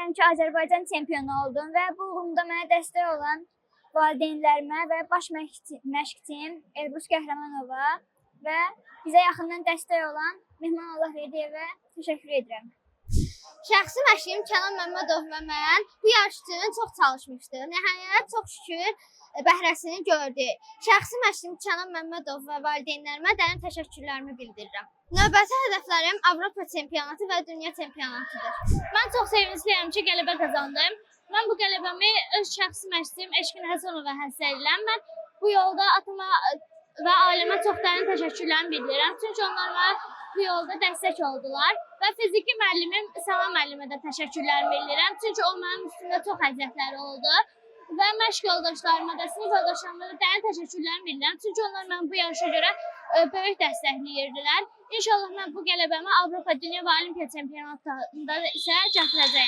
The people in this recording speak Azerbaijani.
fəxrlənirəm ki, Azərbaycan çempionu oldum və bu uğurumda mənə dəstək olan valideynlərimə və baş məşqçim Elbrus Qəhrəmanova və bizə yaxından dəstək olan Mehman Allahverdiyevə təşəkkür edirəm. Şəxsi məşqçim Kənan Məmmədov və mən bu yarış üçün çox çalışmışdıq. Nəhayət çox şükür bəhrəsini gördük. Şəxsi məşqçim Kənan Məmmədov və valideynlərimə dərin təşəkkürlərimi bildirirəm. Növbəti hədəflərim Avropa çempionatı və dünya çempionatıdır. Mən çox sevincliyəm ki, qələbə qazandım. Mən bu qələbəmi öz şəxsi məşqçim Eşqin Həsənova həsr edirəm. Mən bu yolda atama və ailəmə çox dərin təşəkkürlərimi bildirirəm. Çünki onlar mənə bu yolda dəstək oldular. Və fiziki müəllimim Səma müəllimə də təşəkkürlərimi bildirirəm. Çünki o mənim üstümdə çox əziyyətləri oldu. Və məşq yoldaşlarıma da, sinif yoldaşlarıma da dərin təşəkkürlərimi bildirirəm. Çünki onlar mənə bu yarışa görə böyük dəstəkləyirdilər. İnşallah mən bu qələbəmi Avropa, Dünya və Olimpiya çempionatlarında isə gətirəcəm.